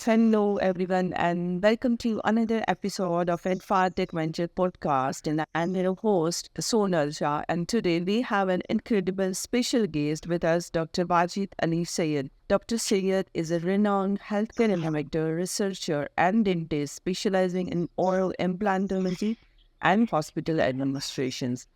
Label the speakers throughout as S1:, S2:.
S1: Hello, everyone, and welcome to another episode of adfartech Venture podcast. And I'm your host, Sonal Shah. And today we have an incredible special guest with us, Dr. Wajid Ali Saiyed. Dr. Saiyed is a renowned healthcare innovator, researcher, and dentist specializing in oral implantology and hospital administrations.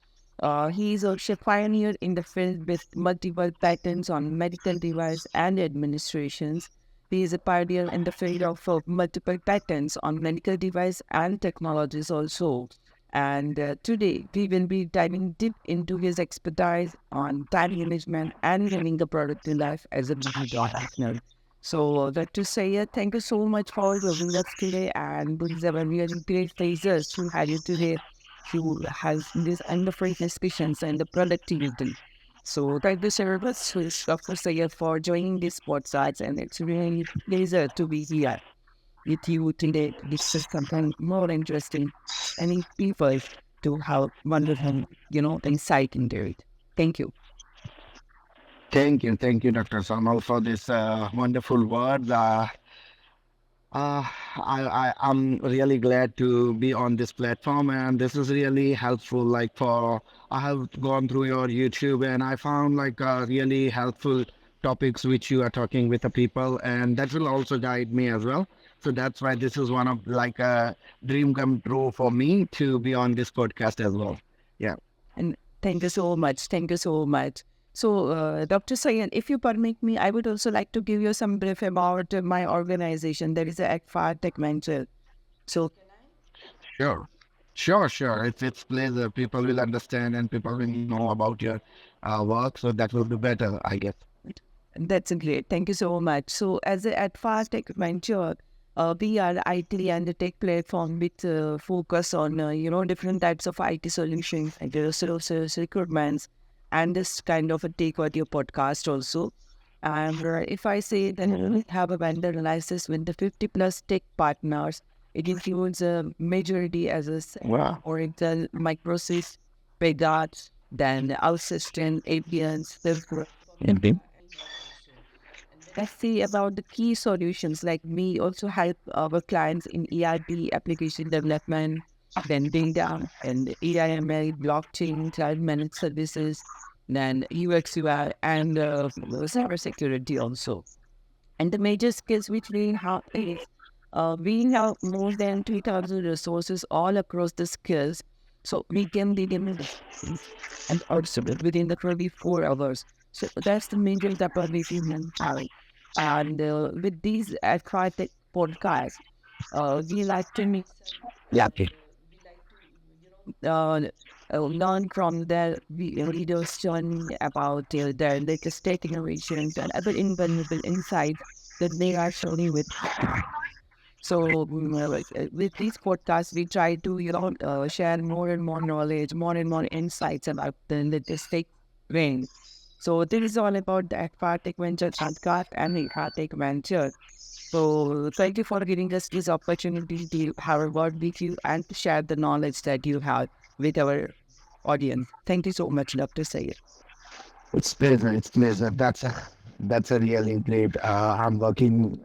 S1: He is also a pioneer in the field with multiple patents on medical device and administrations. He is a pioneer in the field of multiple patents on medical device and technologies also. And today we will be diving deep into his expertise on time management and living the productive life as a business professional. So, Dr. Sayed, thank you so much for joining us today, and it is a really great pleasure to have you today to have this wonderful discussions and the productivity. So thank you so much, Dr. Sayed, for joining this podcast, and it's really a pleasure to be here with you today to discuss something more interesting and people to have wonderful, insight into it. Thank you.
S2: Thank you, Dr. Samal, for this wonderful word. I'm really glad to be on this platform, and this is really helpful. I have gone through your YouTube, and I found really helpful topics which you are talking with the people, and that will also guide me as well. So that's why this is one of a dream come true for me to be on this podcast as well. Yeah.
S1: And thank you so much. Thank you so much. So, Dr. Sayan, if you permit me, I would also like to give you some brief about my organization. There is a adfartech Venture. So,
S2: Sure. Sure. It's pleasure. People will understand and people will know about your work, so that will be better, I guess.
S1: that's great. Thank you so much. So, as a adfartech Venture, we are IT and the tech platform with focus on different types of IT solutions, like resources, recruitments, and this kind of a take audio podcast also. And if I say that we have a vendor analysis with the 50 plus tech partners, it includes a majority as a
S2: Wow.
S1: Oracle, Microsoft, Pega, then OutSystem, APNs, Salesforce.
S2: Indeed.
S1: Let's see about the key solutions. Like we also help our clients in ERP application development, then data and AIML, blockchain, cloud managed services, then UX, UI, and cybersecurity also. And the major skills which we have is we have more than 3,000 resources all across the skills. So we can begin and also within the 24 hours. So that's the major capability we have. And with these adfartech podcasts, we like to make
S2: Yeah. Okay.
S1: uh, learn from their leaders' journey about their latest tech innovations and other invaluable insights that they are sharing with. So with these podcasts, we try to share more and more knowledge, more and more insights about the latest tech trends. So this is all about the adfartech Venture podcast and the adfartech Venture. So thank you for giving us this opportunity to have a word with you and to share the knowledge that you have with our audience. Thank you so much, Dr. Sayed.
S2: It's pleasure. It's pleasure. That's a really great. I'm talking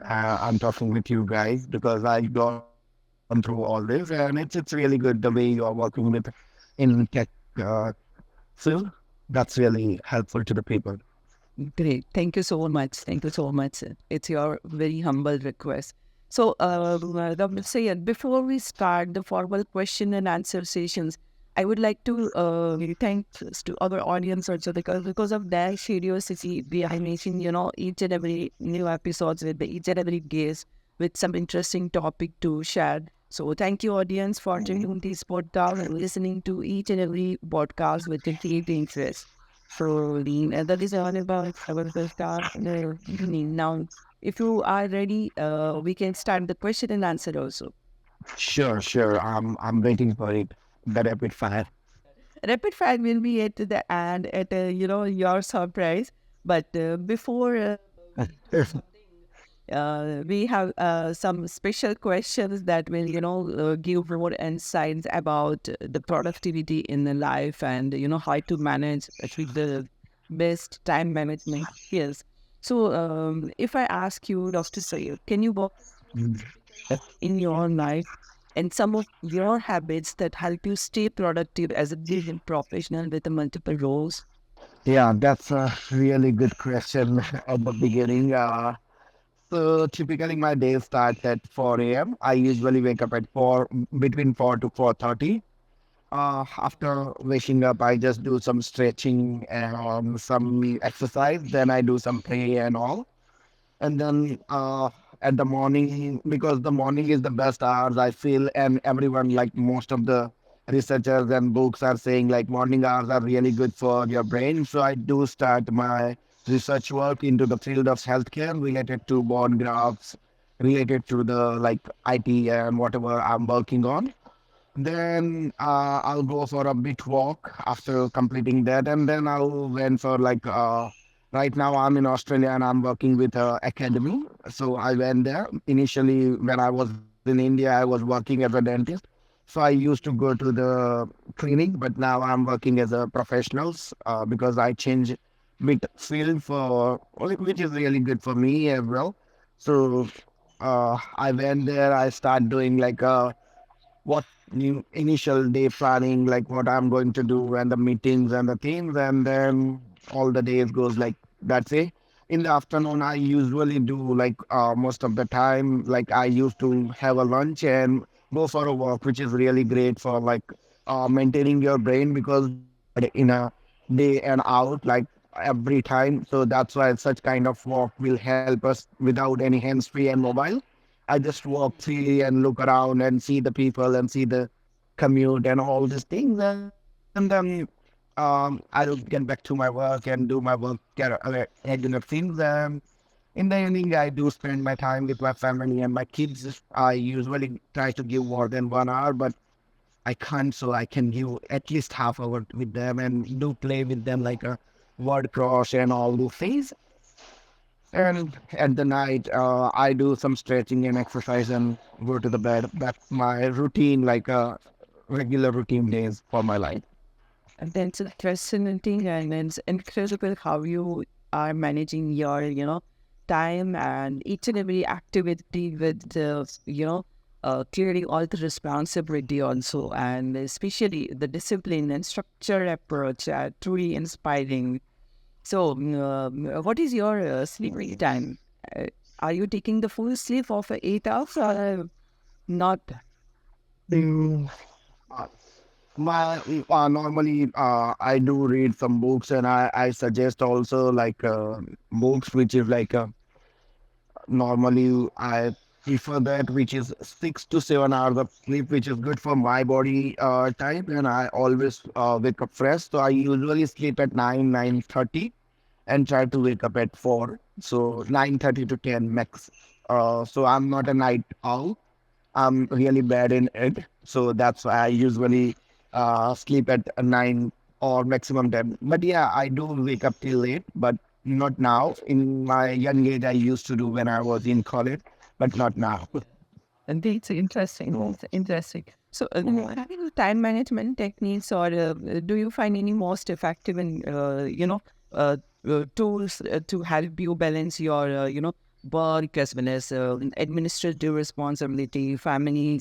S2: with you guys because I've gone through all this, and it's really good the way you are working with in tech field. That's really helpful to the people.
S1: Great. Thank you so much. Thank you so much. It's your very humble request. So, Dr. Sayed, before we start the formal question and answer sessions, I would like to thank to our audience also because of their curiosity, we are making each and every new episodes with each and every guest with some interesting topic to share. So, thank you, audience, for tuning this podcast and listening to each and every podcast with a great interest. So that is all about our podcast evening. Now, if you are ready, we can start the question and answer also.
S2: Sure. I'm waiting for it. The rapid fire.
S1: Rapid fire will be at the end at your surprise. But before we have some special questions that will give more insights about the productivity in the life and how to manage actually the best time management skills. So if I ask you, Dr. Sayed, can you walk in your life and some of your habits that help you stay productive as a digital professional with the multiple roles?
S2: Yeah, that's a really good question at the beginning. So typically my day starts at 4 a.m. I usually wake up at 4, between 4 to 4:30. After waking up, I just do some stretching and some exercise. Then I do some play and all. And then at the morning, because the morning is the best hours, I feel, and everyone, like most of the researchers and books are saying, like morning hours are really good for your brain. So I do start my research work into the field of healthcare related to bone graphs, related to the like IT and whatever I'm working on. Then I'll go for a bit walk after completing that, and then I'll went for like right now I'm in Australia and I'm working with a academy. So I went there initially when I was in India. I was working as a dentist, so I used to go to the clinic, but now I'm working as a professionals because I changed bit field for which is really good for me as well. So I went there. I start doing like what new initial day planning, like what I'm going to do and the meetings and the things, and then all the days goes like that's it. In the afternoon, I usually do like most of the time, like I used to have a lunch and go for a walk, which is really great for like maintaining your brain because in a day and out like every time. So that's why such kind of walk will help us without any hands free and mobile. I just walk freely and look around and see the people and see the commute and all these things. And then I'll get back to my work and do my work, get regular things. And in the evening, I do spend my time with my family and my kids. I usually try to give more than 1 hour, but I can't, so I can give at least half hour with them and do play with them like a word cross and all those things. And at the night, I do some stretching and exercise and go to the bed. That's my routine, like regular routine days for my life.
S1: And that's fascinating and it's incredible how you are managing your, time and each and every activity with clearly all the responsibility also, and especially the discipline and structure approach are truly inspiring. So, what is your sleeping time? Uh, are you taking the full sleep of 8 hours or not?
S2: Mm, uh, My normally I do read some books and I suggest also like books which is like normally I prefer that which is 6 to 7 hours of sleep which is good for my body type, and I always wake up fresh. So I usually sleep at 9:30 and try to wake up at 4. So 9:30 to 10 max. So I'm not a night owl. I'm really bad in it. So that's why I usually sleep at 9 or maximum 10. But yeah, I do wake up till late, but not now. In my young age, I used to do when I was in college, but not now.
S1: And it's interesting. It's interesting. So, have you time management techniques, or do you find any most effective in tools to help you balance your work as well as administrative responsibility, family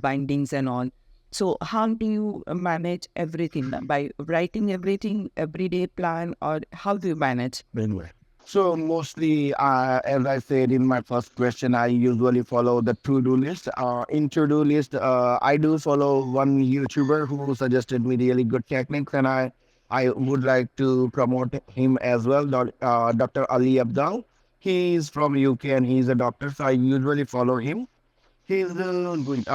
S1: bindings, and all? So, how do you manage everything by writing everything everyday plan, or how do you manage?
S2: Anyway. So mostly, as I said in my first question, I usually follow the to-do list. In to-do list, I do follow one YouTuber who suggested me really good techniques, and I would like to promote him as well, Dr. Ali Abdal. He's from UK and he's a doctor, so I usually follow him. He's good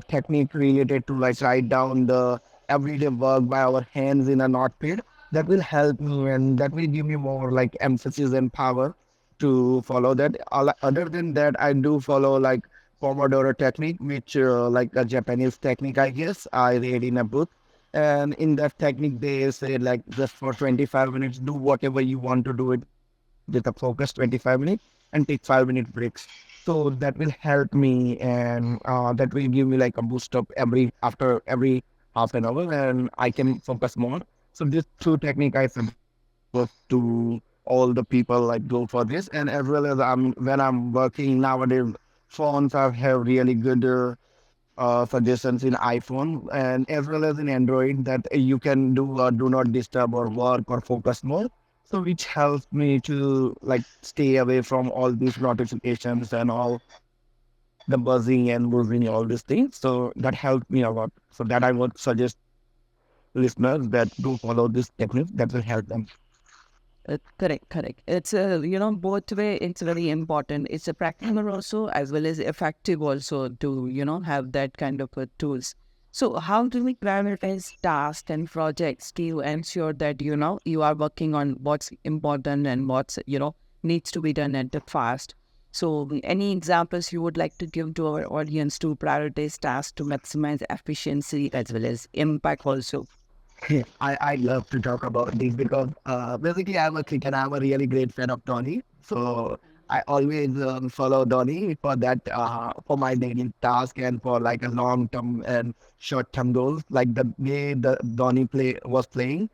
S2: technique related to like write down the everyday work by our hands in a notepad. That will help me and that will give me more like emphasis and power to follow that. Other than that, I do follow like Pomodoro technique, which like a Japanese technique, I guess. I read in a book. And in that technique, they say like just for 25 minutes, do whatever you want to do it with a focus 25 minutes and take 5 minute breaks. So that will help me and that will give me like a boost up after every half an hour and I can focus more. So this two technique I suggest to all the people like go for this, and as well as when I'm working nowadays phones have really good suggestions in iPhone and as well as in Android that you can do not disturb or work or focus more. So which helps me to like stay away from all these notifications and all the buzzing and buzzing, all these things. So that helped me a lot. So that I would suggest listeners that do follow this technique that will help them.
S1: Correct, correct. It's both way. It's very important. It's a practical also as well as effective also to have that kind of tools. So how do we prioritize tasks and projects to ensure that you are working on what's important and what's needs to be done at the fast. So any examples you would like to give to our audience to prioritize tasks to maximize efficiency as well as impact also?
S2: I love to talk about this because basically I'm a cricket. I'm a really great fan of Dhoni. So I always follow Dhoni for that for my daily task and for like a long term and short term goals. Like the way the Dhoni play was playing,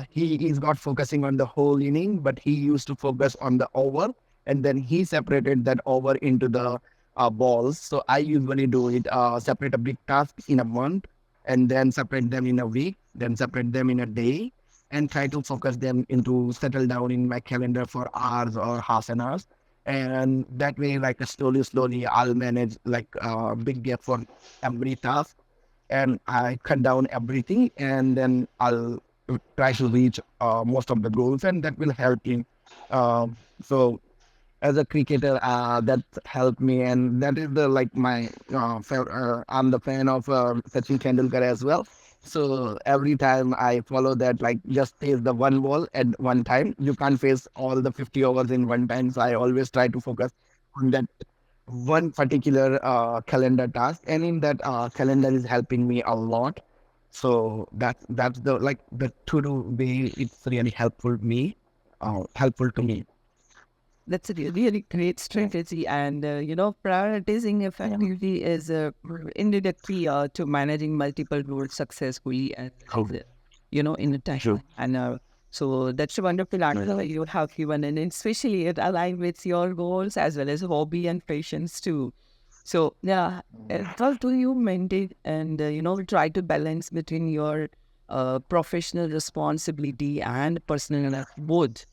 S2: he is not focusing on the whole inning, but he used to focus on the over, and then he separated that over into the balls. So I usually do it separate a big task in a month and then separate them in a week, then separate them in a day, and try to focus them into settle down in my calendar for hours or half an hour. And that way, like slowly, I'll manage like a big gap for every task, and I cut down everything, and then I'll try to reach most of the goals, and that will help me. So as a cricketer, that helped me, and that is the like my. I'm the fan of Sachin Tendulkar as well. So every time I follow that, like just face the one ball at one time. You can't face all the 50 overs in one time. So I always try to focus on that one particular calendar task, and in that calendar is helping me a lot. So that's the like the to do way. It's really helpful to me.
S1: That's a really great strategy, and prioritizing effectively is indeed a key to managing multiple roles successfully and in a time.
S2: Sure.
S1: And so that's a wonderful answer you have given, and especially it aligned with your goals as well as hobby and passions too. So yeah, how do you maintain and try to balance between your professional responsibility and personal life both?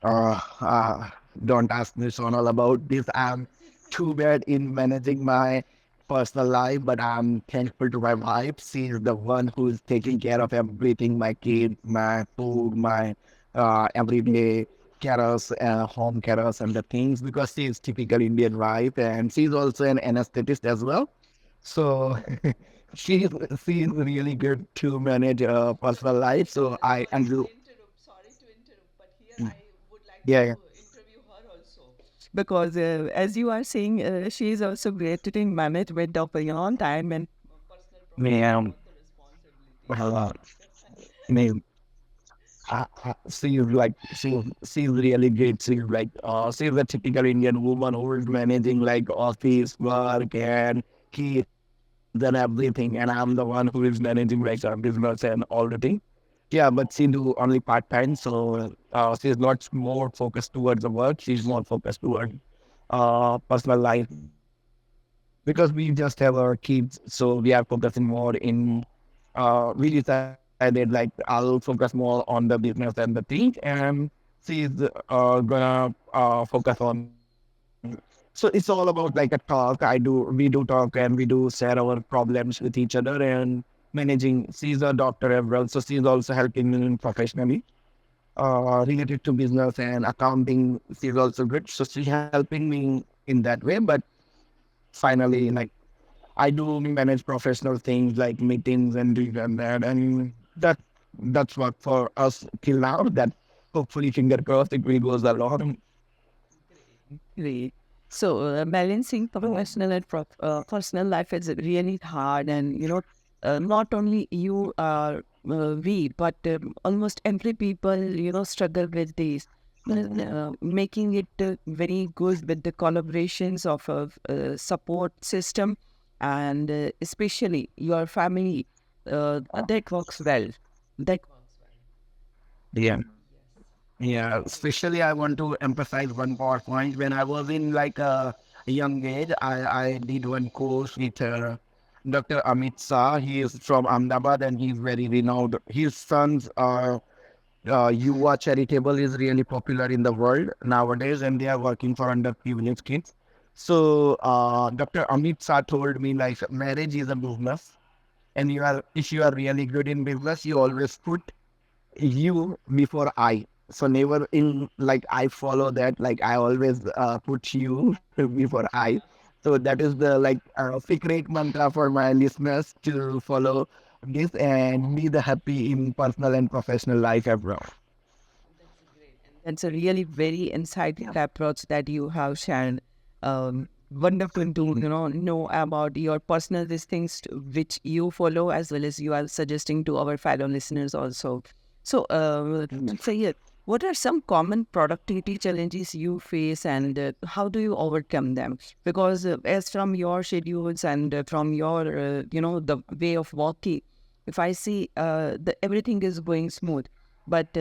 S2: Uh, uh, don't ask me, Sonal, about this. I'm too bad in managing my personal life, but I'm thankful to my wife. She's the one who's taking care of everything, my kids, my food, my everyday cares, home cares and the things, because she's typical Indian wife, and she's also an anesthetist as well. So she's she's really good to manage personal life. So I and
S1: Sorry to interrupt, but here I would like to
S2: yeah, yeah.
S1: interview her also. Because as you are saying, she is also great in management of your own time and personal professional
S2: Yeah,
S1: both the responsibilities.
S2: uh, mean, she's really great. She's a typical Indian woman who is managing like office work and kids and everything, and I'm the one who is managing like our business and all the thing. Yeah, but she do only part time, so she's not more focused towards the work. She's more focused towards personal life because we just have our kids, so we are focusing more in. We decided like I'll focus more on the business and the thing, and she's gonna focus on. So it's all about like a talk. We do talk and we do share our problems with each other and managing. She's a doctor as well, so she's also helping me professionally related to business and accounting. She's also good, so she's helping me in that way. But finally, like I do manage professional things like meetings and doing and that, and that's what for us till now. That hopefully, finger crossed, it will goes along.
S1: Great. So balancing professional and personal life is really hard, and not only you are we, but almost every people struggle with this. Making it very good with the collaborations of a support system, and especially your family, that works well. That works well.
S2: Yeah. Yeah, especially I want to emphasize one more point. When I was in like a young age, I did one course with Dr. Amit Shah. He is from Ahmedabad and he's very renowned. His sons are Yuva Charitable is really popular in the world nowadays, and they are working for underprivileged kids. So Dr. Amit Shah told me like marriage is a business, and you are if you are really good in business, you always put you before I. So never in like I follow that. Like I always put you before I. So that is the like secret mantra for my listeners to follow this and be the happy in personal and professional life as well.
S1: That's a really very insightful approach that you have shared. Wonderful to know about your personal these things which you follow as well as you are suggesting to our fellow listeners also. So, Sayed, what are some common productivity challenges you face and how do you overcome them? Because as from your schedules and from your the way of working, if I see everything is going smooth, but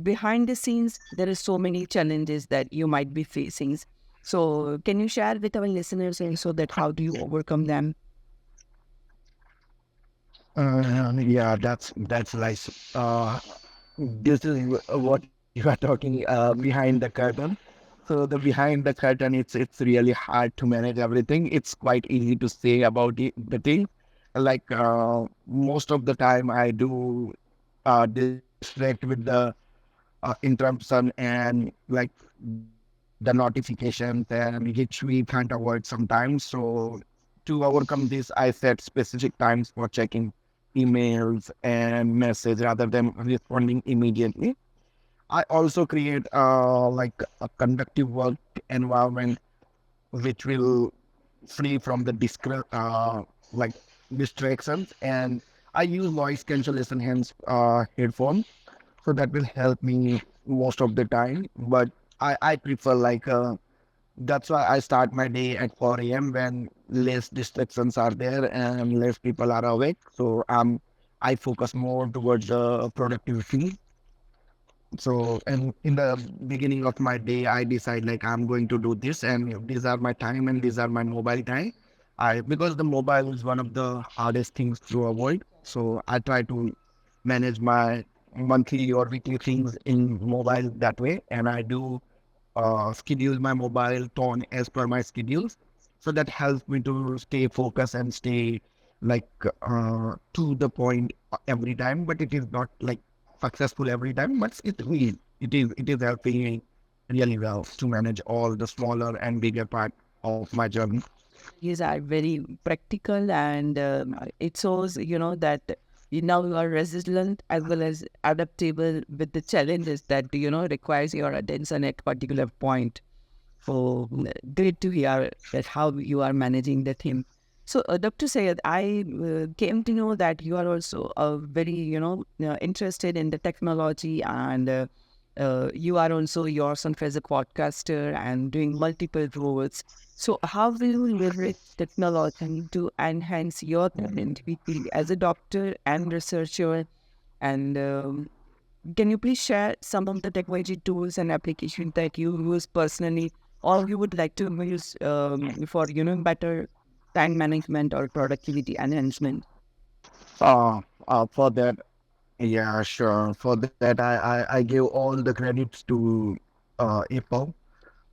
S1: behind the scenes, there are so many challenges that you might be facing. So, can you share with our listeners also that how do you overcome them?
S2: Yeah, that's like this is what you are talking behind the curtain. So the behind the curtain, it's really hard to manage everything. It's quite easy to say about the thing. Like most of the time, I do distract with the interruption and like the notifications and which we can't avoid sometimes. So to overcome this, I set specific times for checking emails and message rather than responding immediately. I also create like a conductive work environment which will free from the like distractions, and I use noise cancellation hands headphones, so that will help me most of the time. But I prefer like that's why I start my day at 4 a.m. when less distractions are there and less people are awake. So I focus more towards productivity. So, and in the beginning of my day, I decide like I'm going to do this, and these are my time, and these are my mobile time. I because the mobile is one of the hardest things to avoid. So I try to manage my monthly or weekly things in mobile that way, and I do schedule my mobile tone as per my schedules. So that helps me to stay focused and stay like to the point every time. But it is not like successful every time, but it is helping me really well to manage all the smaller and bigger part of my journey.
S1: These are very practical and it shows, that you now you are resilient as well as adaptable with the challenges that, requires your attention at particular point. So great to hear that how you are managing the thing. So, Dr. Sayed, I came to know that you are also very, interested in the technology and you are also yourself as a podcaster and doing multiple roles. So, how will you leverage technology to enhance your productivity as a doctor and researcher? And can you please share some of the technology tools and applications that you use personally, or you would like to use for better time management or productivity enhancement?
S2: For that, yeah, sure. For that, I give all the credits to Apple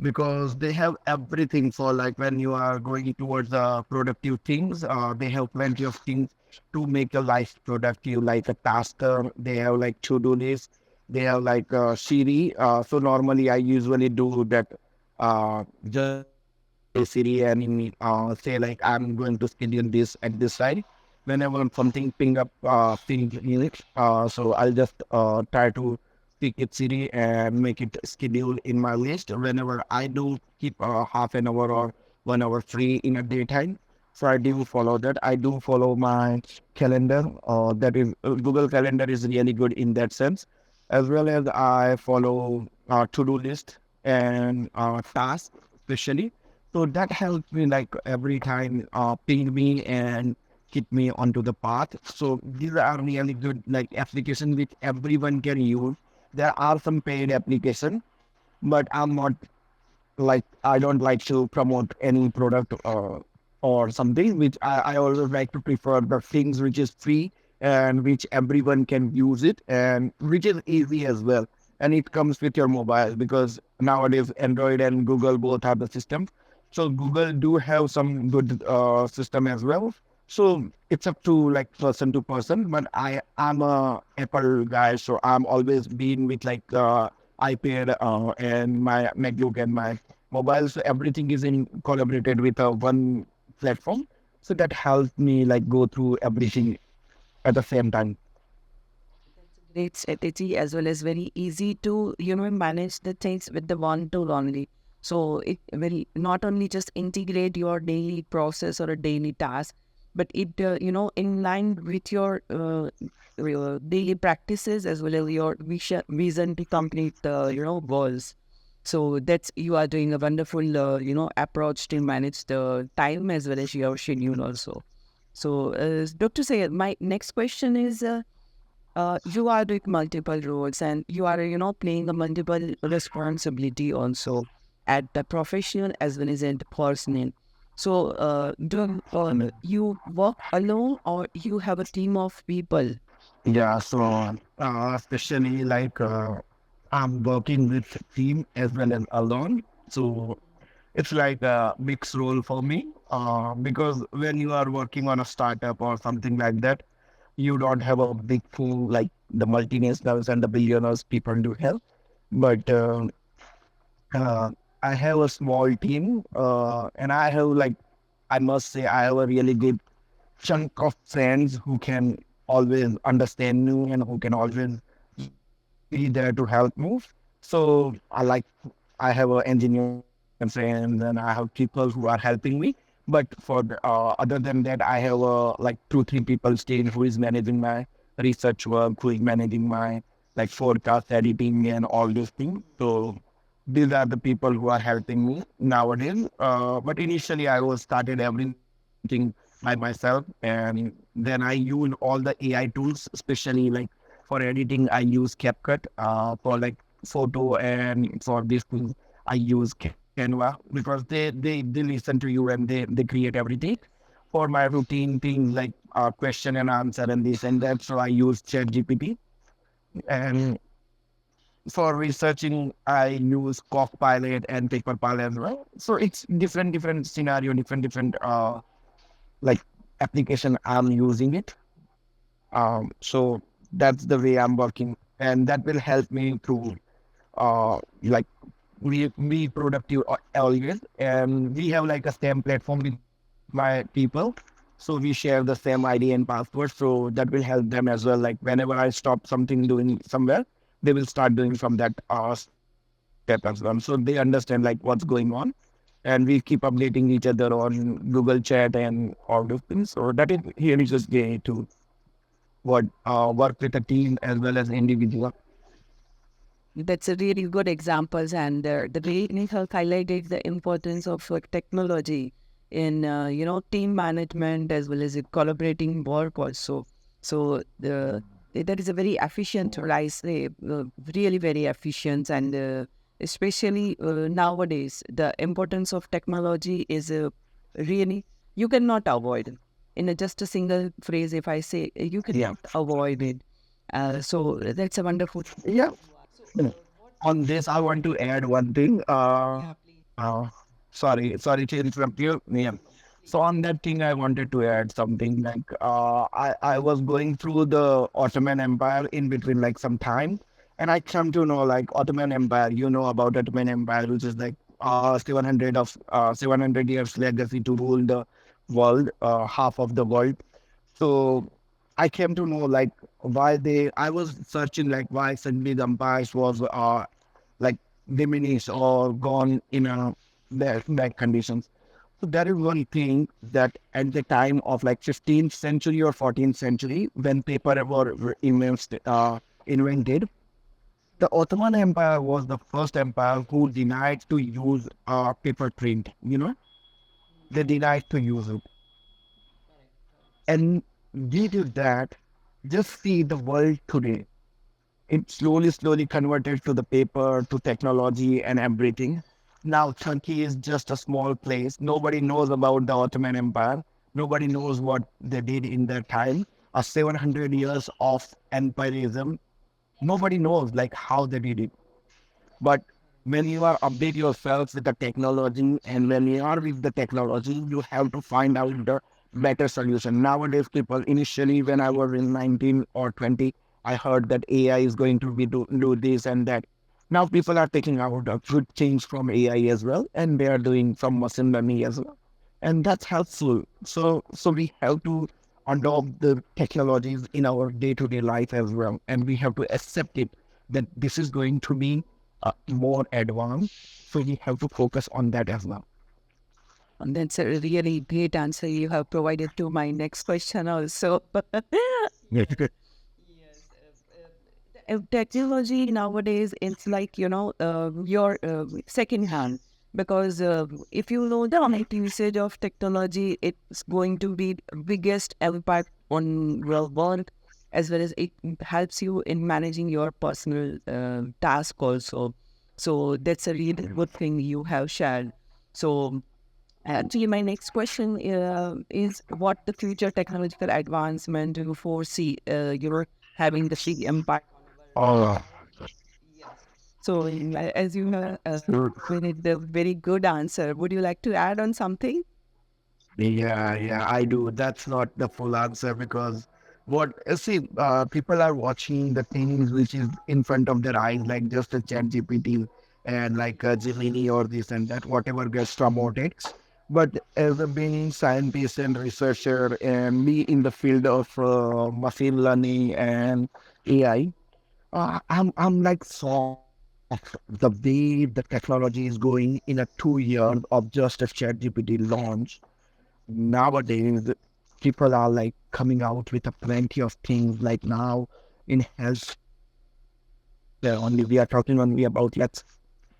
S2: because they have everything for like when you are going towards productive things. They have plenty of things to make your life productive, like a tasker. They have like to-do list. They have like Siri. So normally I usually do that. Just Siri and say like I'm going to schedule this at this time. Whenever something ping up thing in it, so I'll just try to pick it Siri and make it schedule in my list whenever I do keep half an hour or 1 hour free in a daytime. So I do follow that. I do follow my calendar. That is Google Calendar is really good in that sense, as well as I follow to-do list and tasks especially. So that helps me like every time ping me and keep me onto the path. So these are really good like applications which everyone can use there are some paid application, but I'm not like, I don't like to promote any product or something, which I always like to prefer the things which is free and which everyone can use it and which is easy as well. And it comes with your mobile, because nowadays Android and Google both have the system. So Google do have some good system as well. So it's up to like person to person, but I'm a Apple guy, so I'm always been with like iPad and my MacBook and my mobile. So everything is in collaborated with one platform. So that helps me like go through everything at the same time.
S1: Great strategy, as well as very easy to manage the things with the one tool only. So it will not only just integrate your daily process or a daily task, but it in line with your daily practices, as well as your vision to complete the goals. So that's, you are doing a wonderful approach to manage the time as well as your schedule also. So Dr. Sayed, my next question is, you are doing multiple roles, and you are playing a multiple responsibility also at the professional as well as at the personal. So do you work alone, or you have a team of people?
S2: Yeah, so especially like I'm working with team as well as alone. So it's like a mixed role for me because when you are working on a startup or something like that, you don't have a big pool like the multinationals and the billionaires people do have. But uh, I have a small team, and I have like, I must say, I have a really good chunk of friends who can always understand me and who can always be there to help me. So I have an engineering friends and I have people who are helping me. But for other than that, I have like 2-3 people staying who is managing my research work, who is managing my like forecast editing and all those things. So these are the people who are helping me nowadays. But initially, I was started everything by myself, and then I use all the AI tools, especially like for editing. I use CapCut. For like photo and for this thing, I use Canva because they listen to you and they create everything. For my routine things like question and answer and this and that, so I use ChatGPT. And for researching, I use Copilot and Paperpal as well. So it's different scenario, different like application I'm using it. So that's the way I'm working, and that will help me to like be productive always. And we have like a same platform with my people, so we share the same ID and password. So that will help them as well. Like whenever I stop something doing somewhere, they will start doing from that step as well. So they understand like what's going on, and we keep updating each other on Google Chat and all those things. So that is here is just way to what work with a team as well as individual.
S1: That's a really good examples, and the way you have highlighted the importance of technology in team management as well as collaborating work also. So that is a very efficient, or I say, really very efficient, and especially nowadays the importance of technology is really, you cannot avoid. In just a single phrase, if I say, you
S2: Yeah.
S1: cannot avoid it. So that's a wonderful.
S2: Yeah. On this, I want to add one thing.
S1: Yeah, please.
S2: Sorry to interrupt you. Yeah. So on that thing, I wanted to add something like I was going through the Ottoman Empire in between like some time, and I come to know like Ottoman Empire. You know about Ottoman Empire, which is like 700 years legacy to rule the world, half of the world. So I came to know like why they. I was searching like why suddenly the empires was like diminished or gone in a bad conditions. So that is one thing that at the time of like 15th century or 14th century, when paper were invented, the Ottoman Empire was the first empire who denied to use paper print. You know, they denied to use it, and due to that, just see the world today. it slowly converted to the paper, to technology and everything. Now Turkey is just a small place. Nobody knows about the Ottoman Empire. Nobody knows what they did in their time. A 700 years of empirism. Nobody knows like how they did it. But when you are update yourself with the technology, and when you are with the technology, you have to find out the better solution. Nowadays, people initially when I was in 19 or 20, I heard that AI is going to be do this and that. Now people are taking out a good things from AI as well, and they are doing some machine learning as well, and that's helpful. So we have to adopt the technologies in our day-to-day life as well, and we have to accept it that this is going to be more advanced. So we have to focus on that as well.
S1: And that's a really great answer you have provided to my next question also. Yes, technology nowadays it's like your second hand, because if you know the right usage of technology, it's going to be biggest impact on your work, as well as it helps you in managing your personal task also. So that's a really good thing you have shared. So actually, my next question is what the future technological advancement do you foresee you're having the big impact on our
S2: Oh,
S1: yes. So as you have made the very good answer, would you like to add on something?
S2: yeah, I do. That's not the full answer because what see, people are watching the things which is in front of their eyes, like just a chat GPT and like a Gemini or this and that, whatever gets promoted. But as a being scientist and researcher and me in the field of machine learning and AI, I'm like shocked the way the technology is going in a 2 years of just a chat GPT launch. Nowadays people are like coming out with a plenty of things like now in healthcare only we are talking only about let's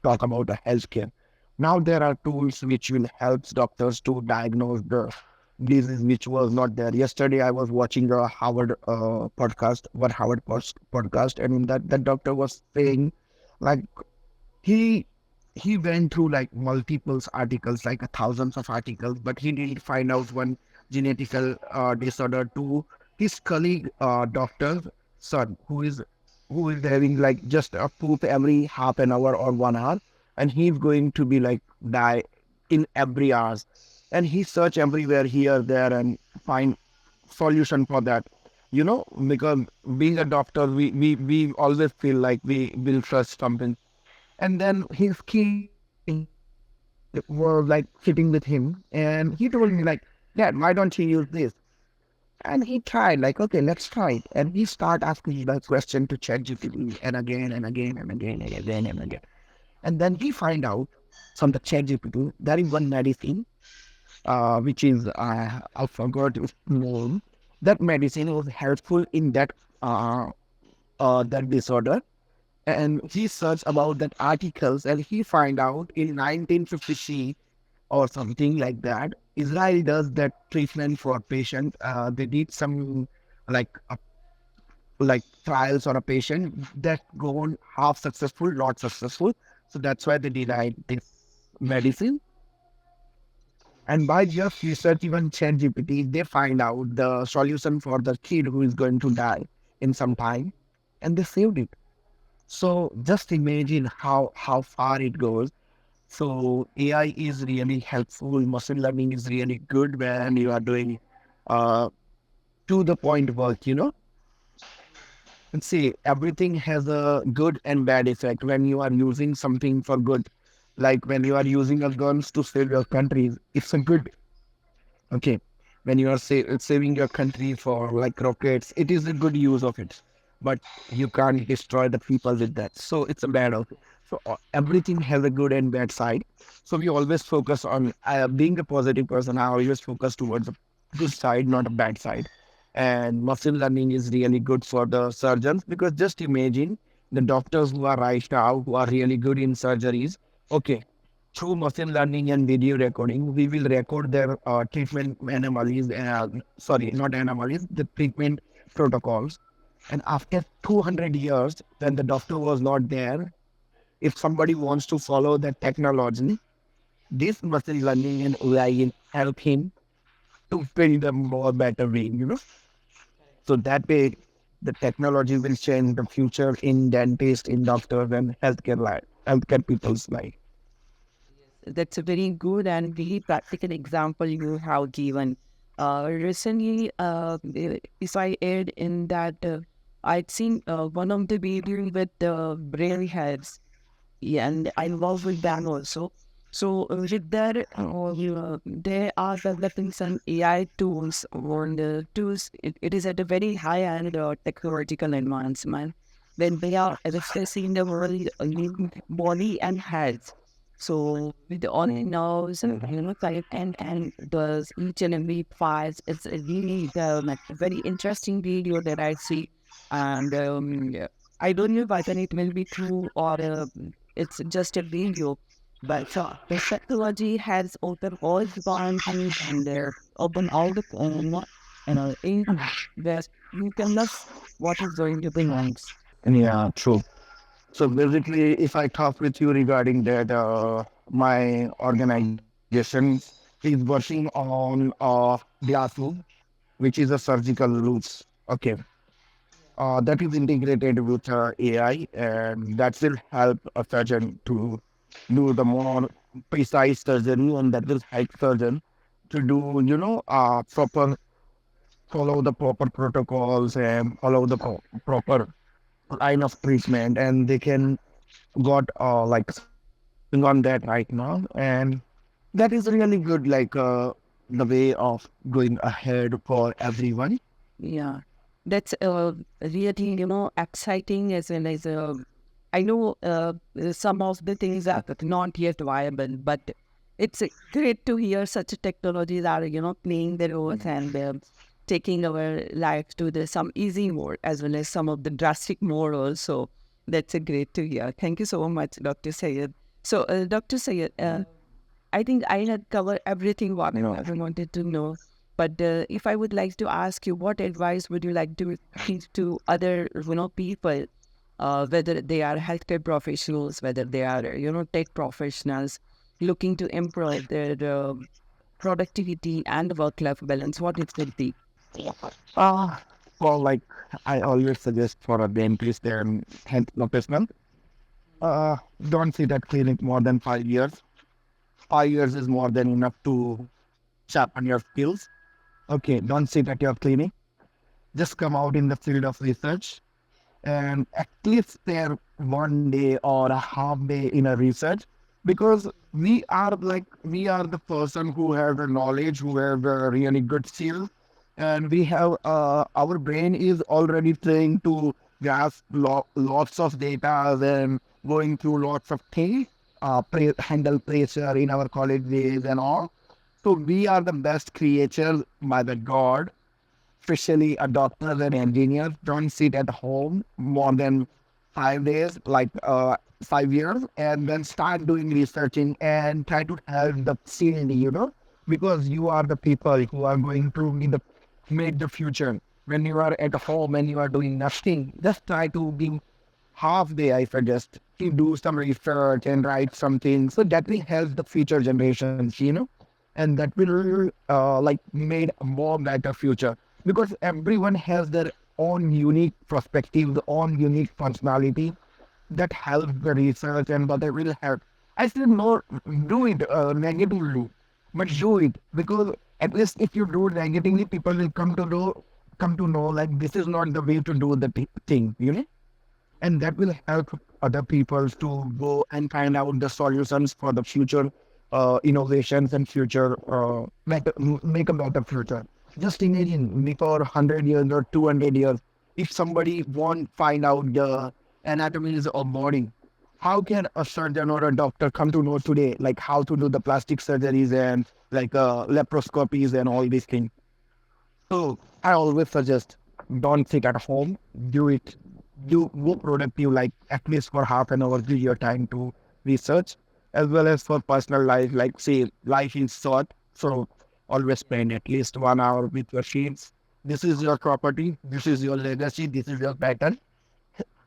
S2: talk about the healthcare. Now there are tools which will help doctors to diagnose the disease which was not there. Yesterday I was watching the Howard podcast, podcast, and in that the doctor was saying like he he went through like multiple articles, like thousands of articles, but he didn't find out one genetical disorder to his colleague doctor's son, who is having like just a poop every half an hour or 1 hour, and he's going to be like die in every hours, and he search everywhere here there and find solution for that. Because being a doctor, we always feel like we will trust something. And then his kid were like sitting with him, and he told me like, Dad, why don't you use this? And he tried, like, okay, let's try it. And he start asking the question to ChatGPT and again and again and again and again and again. And then he find out from the ChatGPT there is one medicine, which is I forgot its name. That medicine was helpful in that disorder, and he searched about that articles and he find out in 1950 or something like that, Israel does that treatment for patient. They did some like like trials on a patient that go on half successful, not successful. So that's why they denied this medicine. And by just research, even ChatGPT, they find out the solution for the kid who is going to die in some time, and they saved it. So just imagine how far it goes. So AI is really helpful. Machine learning is really good when you are doing uh, to the point work. And see, everything has a good and bad effect when you are using something for good. Like when you are using a guns to save your country, it's a good. Okay, when you are saving your country for like rockets, it is a good use of it, but you can't destroy the people with that. So it's a bad of it. So everything has a good and bad side. So we always focus on being a positive person. I always focus towards the good side, not a bad side. And machine learning is really good for the surgeons because just imagine the doctors who are right now who are really good in surgeries. Okay, through machine learning and video recording, we will record their treatment anomalies, sorry, not anomalies, the treatment protocols. And after 200 years, when the doctor was not there, if somebody wants to follow that technology, this machine learning and AI will help him to build a more better way, So that way, the technology will change the future in dentist, in doctors, and healthcare people's life.
S1: That's a very good and really practical example you have given. Recently, if I add in that, I'd seen one of the video with the brain heads. Yeah, and I love with them also. So with that, they are developing some AI tools or the tools. It is at a very high end technological advancement when they are assessing the world body and health. So with all the nerves and like and does each and every files, it's a really like a very interesting video that I see, and I don't know whether it will be true or it's just a video. But the technology has opened all the boundaries and opened all the in where you can love what is going to be next.
S2: Yeah, true. So basically, if I talk with you regarding that, my organization is working on glass wool, which is a surgical roots. Okay, that is integrated with AI, and that will help a surgeon to do the more precise surgery, and that will help surgeon to do, proper follow the proper protocols and follow the proper line of treatment, and they can got like something on that right now, and that is really good, like the way of going ahead for everyone.
S1: Yeah, that's really exciting as well as I know some of the things are not yet viable, but it's great to hear such technologies are playing their roles and taking our life to the some easy mode as well as some of the drastic mode also. That's great to hear. Thank you so much, Dr. Sayed. So, Dr. Sayed, I think I had covered everything what I wanted to know. But if I would like to ask you, what advice would you like to give to other, people, whether they are healthcare professionals, whether they are, tech professionals, looking to improve their productivity and work-life balance? What it would be?
S2: Uh, well, like I always suggest for a dentist and health professional, uh, don't see that clinic more than 5 years. 5 years is more than enough to sharpen your skills. Okay, don't sit at your clinic. Just come out in the field of research and at least spare 1 day or a half day in a research, because we are the person who have the knowledge, who have a really good skill, and we have our brain is already trained to grasp lots of data and going through lots of things, handle pressure in our college days and all. So we are the best creatures by the God, especially a doctor and engineer. Don't sit at home more than 5 days, like 5 years, and then start doing researching and try to help the field, because you are the people who are going to be the make the future. When you are at home and you are doing nothing, just try to be half day. I suggest to do some research and write something, so that will help the future generations, and that will like made a more better future, because everyone has their own unique perspective, their own unique personality that helps the research, and but it will help. I still not do it negatively, but do it, because at least if you do it negatively, people will come to know like this is not the way to do the thing, and that will help other people to go and find out the solutions for the future innovations and future make a better future. Just imagine before 100 years or 200 years, if somebody won't find out the anatomies of body, how can a surgeon or a doctor come to know today, like how to do the plastic surgeries and like laparoscopies and all these things? So I always suggest don't sit at home. Do it. Do go productive, like at least for half an hour, give your time to research, as well as for personal life. Like say life is short, so always spend at least 1 hour with your kids, this is your property, this is your legacy, this is your pattern.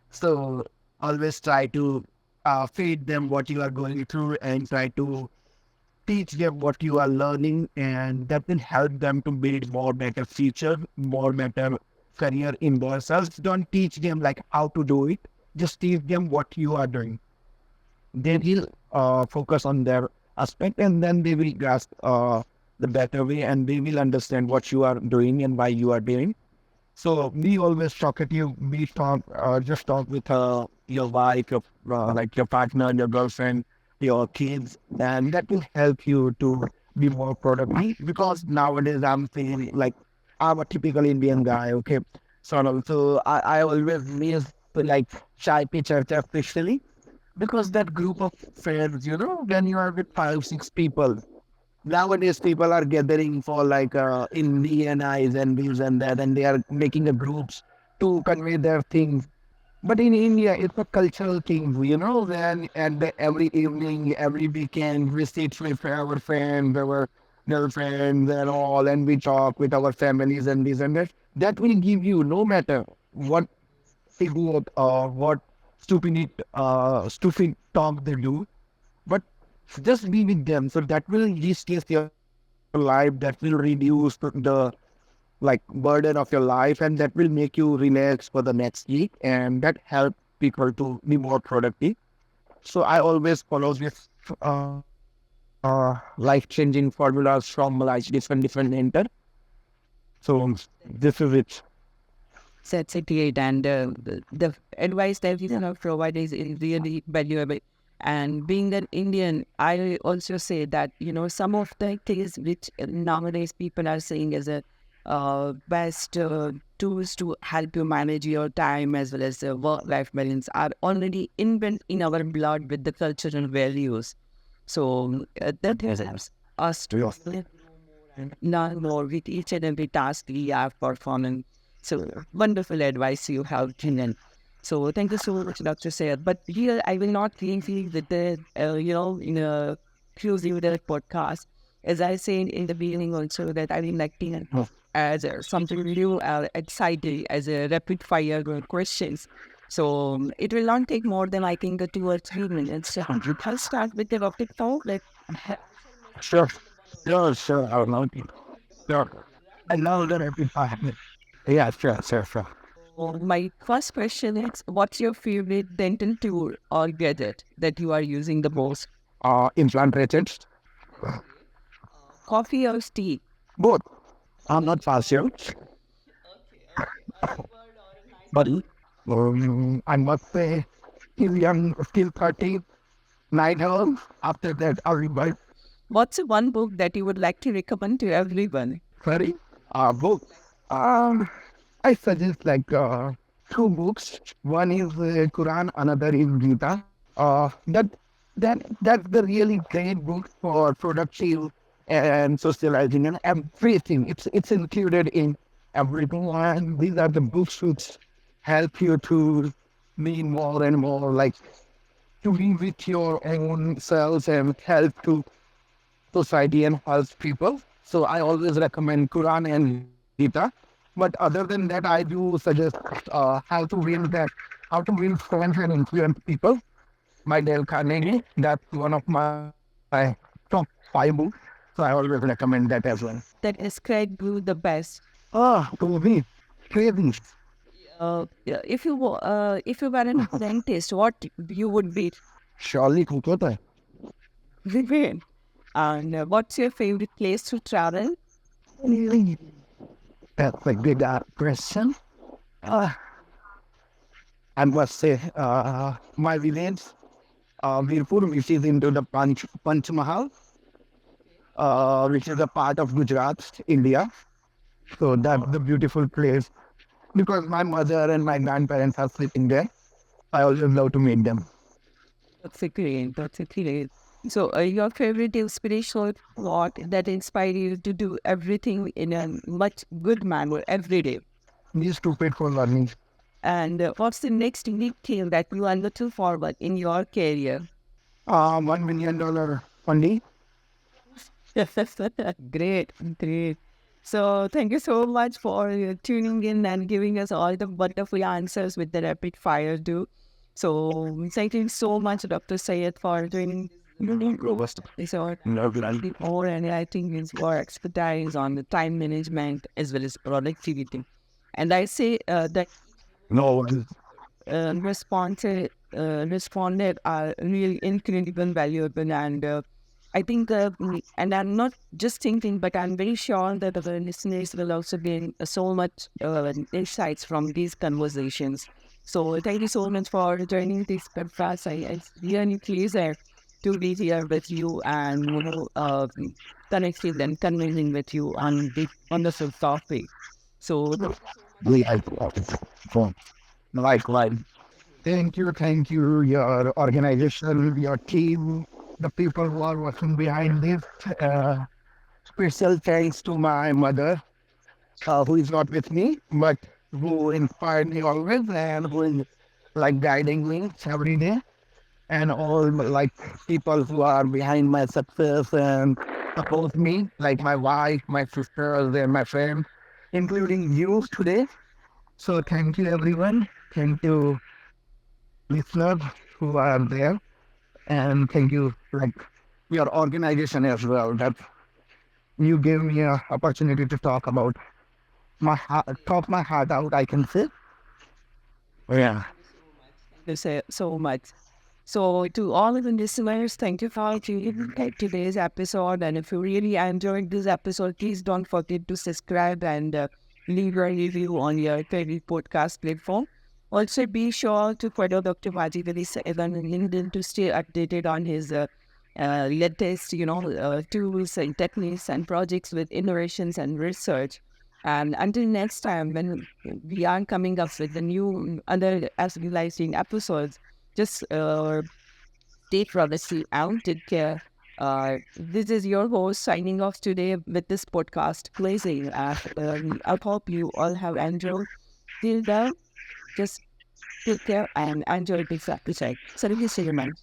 S2: So always try to feed them what you are going through and try to teach them what you are learning, and that will help them to build more better future, more better career in themselves. Don't teach them like how to do it. Just teach them what you are doing. They will focus on their aspect, and then they will grasp the better way, and they will understand what you are doing and why you are doing. So we always talk at you. We talk, just talk with your wife, your like your partner, your girlfriend, your kids, and that will help you to be more productive. Because nowadays I'm feeling like I'm a typical Indian guy. Okay, so I always miss like chai pe charcha, especially because that group of friends, when you are with 5, 6 people. Nowadays, people are gathering for like Indian eyes and this and that, and they are making a groups to convey their things. But in India, it's a cultural thing, when every evening, every weekend, we sit with our friends, our girlfriends, and all, and we talk with our families and this and that. That will give you, no matter what idiot or what stupid talk they do, but just be with them. So that will de-stress your life. That will reduce the like burden of your life, and that will make you relax for the next week, and that help people to be more productive. So I always follow this life-changing formulas from like different enter. So this is it.
S1: That's a great, and the advice that you have provided is really valuable. And being an Indian, I also say that some of the things which nowadays people are saying as a best tools to help you manage your time as well as work-life balance are already inbuilt in our blood with the cultural values. So that helps us to
S2: Yes.
S1: learn more with each and every task we are performing. So wonderful advice you have given. So thank you so much, Dr. Sayed. But here I will not leave you with the, in a closing with the podcast. As I said in the beginning also that I will like to as something new, exciting, as a rapid fire questions. So it will not take more than I think 2 or 3 minutes. So I'll start with the rapid fire. Like,
S2: Sure. Sure. I would love to. Sure. I know that every 5 minutes. Yeah, sure.
S1: my first question is, what's your favorite dental tool or gadget that you are using the most?
S2: Implanted.
S1: Coffee or tea?
S2: Both. I'm not partial, but I must say, still young, still 30, 9 hours. After that, I'll be by
S1: What's one book that you would like to recommend to everyone?
S2: 30. Book. Um, I suggest like 2 books. One is Quran, another is Gita. That's the really great book for productive and socializing and everything. It's included in everything, and these are the books which help you to be more and more like to be with your own selves and help to society and help people. So I always recommend Quran and Gita. But other than that, I do suggest how to win friends and influence people by Dale Carnegie. That's one of my top 5 books. So I always recommend that as well.
S1: That describe you the best.
S2: To me, crazy.
S1: If you were an dentist, what you would be?
S2: Surely Kolkata.
S1: Vivian. And what's your favorite place to travel?
S2: Really? That's a good question. Uh, I must say, my village, Virpur, which is into the Panchmahal, which is a part of Gujarat, India. So that's the beautiful place. Because my mother and my grandparents are sleeping there, I always love to meet them.
S1: That's a great. That's a great. So, your favorite inspirational thought that inspire you to do everything in a much good manner every day?
S2: Be stupid for learning.
S1: And what's the next big thing that you are looking forward in your career?
S2: $1 million funding.
S1: Great, great. So thank you so much for tuning in and giving us all the wonderful answers with the rapid fire too. So thank you so much, Dr. Sayed, for joining this episode. More and I think his work expertise on the time management as well as productivity. And I say that
S2: No,
S1: responded are really incredible, valuable, and I think, and I'm not just thinking, but I'm very sure that the listeners will also gain so much insights from these conversations. So thank you so much for joining this podcast. It's really pleasure to be here with you and connecting and conversing with you on this wonderful topic. So
S2: we have likewise. Thank you, your organization, your team, the people who are working behind this. Special thanks to my mother, who is not with me, but who inspired me always and who is like guiding me every day. And all like people who are behind my success and support me, like my wife, my sisters, and my friends, including you today. So thank you, everyone. Thank you, listeners who are there, and thank you, like your organization as well. That you gave me an opportunity to talk about my heart, talk my heart out. I can say, yeah.
S1: you say so much. So, to all of the listeners, thank you for tuning in today's episode. And if you really enjoyed this episode, please don't forget to subscribe and leave a review on your favorite podcast platform. Also, be sure to follow Dr. Wajid Ali Saiyed on LinkedIn to stay updated on his latest, tools and techniques and projects with innovations and research. And until next time, when we are coming up with the new other exciting episodes, just take privacy out, take care. This is your host signing off today with this podcast closing. I hope you all have enjoyed. Till then, just take care and enjoy this episode. So, you see you, man.